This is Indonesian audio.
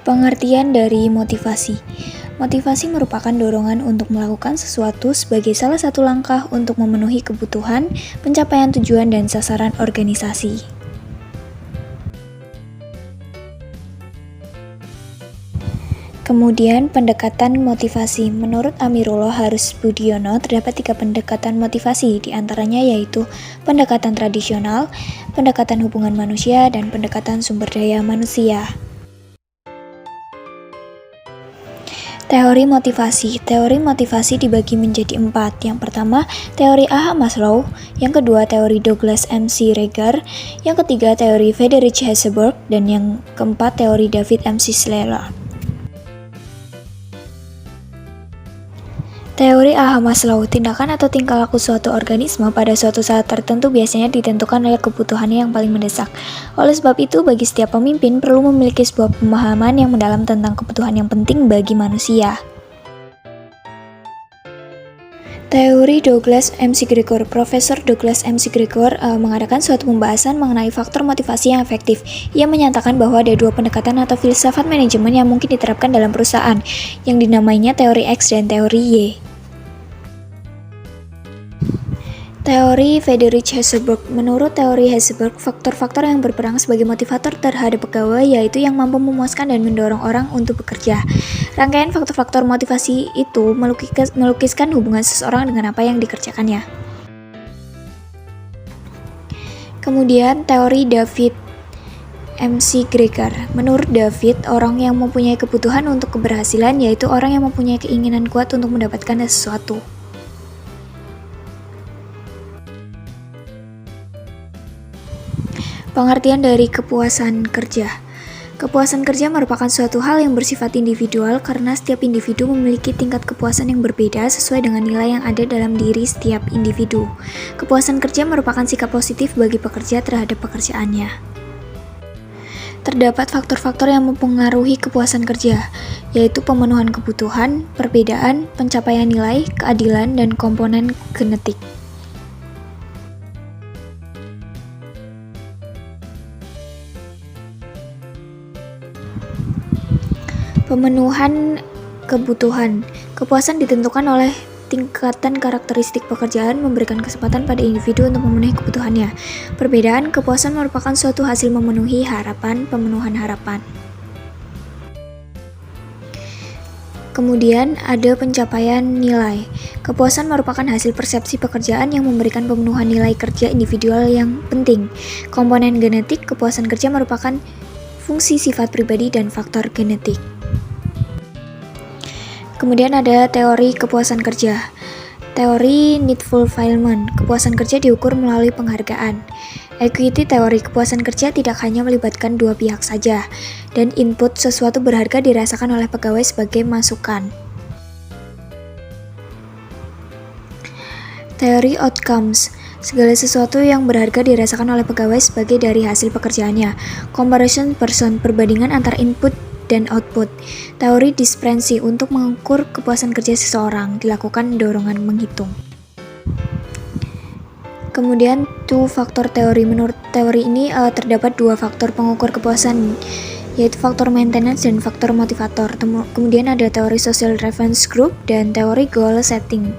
Pengertian dari motivasi. Motivasi merupakan dorongan untuk melakukan sesuatu sebagai salah satu langkah untuk memenuhi kebutuhan, pencapaian tujuan, dan sasaran organisasi. Kemudian, pendekatan motivasi. Menurut Amirullah Harus Budiono, terdapat 3 pendekatan motivasi, diantaranya yaitu pendekatan tradisional, pendekatan hubungan manusia, dan pendekatan sumber daya manusia. Teori motivasi. Teori motivasi dibagi menjadi 4. Yang pertama, teori Abraham Maslow. Yang kedua, teori Douglas McGregor. Yang ketiga, teori Friedrich Heisenberg. Dan yang keempat, teori David Schleyer. Teori Abraham Maslow. Tindakan atau tingkah laku suatu organisme pada suatu saat tertentu biasanya ditentukan oleh kebutuhannya yang paling mendesak. Oleh sebab itu, bagi setiap pemimpin perlu memiliki sebuah pemahaman yang mendalam tentang kebutuhan yang penting bagi manusia. Teori Douglas McGregor. Profesor Douglas McGregor mengadakan suatu pembahasan mengenai faktor motivasi yang efektif. Ia menyatakan bahwa ada 2 pendekatan atau filsafat manajemen yang mungkin diterapkan dalam perusahaan, yang dinamainya teori X dan teori Y. Teori Friedrich Heisenberg. Menurut teori Heisenberg, faktor-faktor yang berperan sebagai motivator terhadap pegawai yaitu yang mampu memuaskan dan mendorong orang untuk bekerja. Rangkaian faktor-faktor motivasi itu melukiskan hubungan seseorang dengan apa yang dikerjakannya. Kemudian, teori David McGregor. Menurut David, orang yang mempunyai kebutuhan untuk keberhasilan yaitu orang yang mempunyai keinginan kuat untuk mendapatkan sesuatu. Pengertian dari kepuasan kerja. Kepuasan kerja merupakan suatu hal yang bersifat individual karena setiap individu memiliki tingkat kepuasan yang berbeda sesuai dengan nilai yang ada dalam diri setiap individu. Kepuasan kerja merupakan sikap positif bagi pekerja terhadap pekerjaannya. Terdapat faktor-faktor yang mempengaruhi kepuasan kerja, yaitu pemenuhan kebutuhan, perbedaan, pencapaian nilai, keadilan, dan komponen genetik. Pemenuhan kebutuhan. Kepuasan ditentukan oleh tingkatan karakteristik pekerjaan memberikan kesempatan pada individu untuk memenuhi kebutuhannya. Perbedaan, kepuasan merupakan suatu hasil memenuhi harapan, pemenuhan harapan. Kemudian ada pencapaian nilai. Kepuasan merupakan hasil persepsi pekerjaan yang memberikan pemenuhan nilai kerja individual yang penting. Komponen genetik, kepuasan kerja merupakan fungsi sifat pribadi dan faktor genetik. Kemudian ada teori kepuasan kerja. Teori need fulfillment. Kepuasan kerja diukur melalui penghargaan. Equity teori. Kepuasan kerja tidak hanya melibatkan 2 pihak saja, dan input sesuatu berharga dirasakan oleh pegawai sebagai masukan. Teori outcomes. Segala sesuatu yang berharga dirasakan oleh pegawai sebagai dari hasil pekerjaannya. Comparison person. Perbandingan antara input dan output. Teori disprehensi. Untuk mengukur kepuasan kerja seseorang, dilakukan dorongan menghitung. Kemudian two-factor teori. Menurut teori ini terdapat 2 faktor pengukur kepuasan, yaitu faktor maintenance dan faktor motivator. Kemudian ada teori social reference group dan teori goal setting.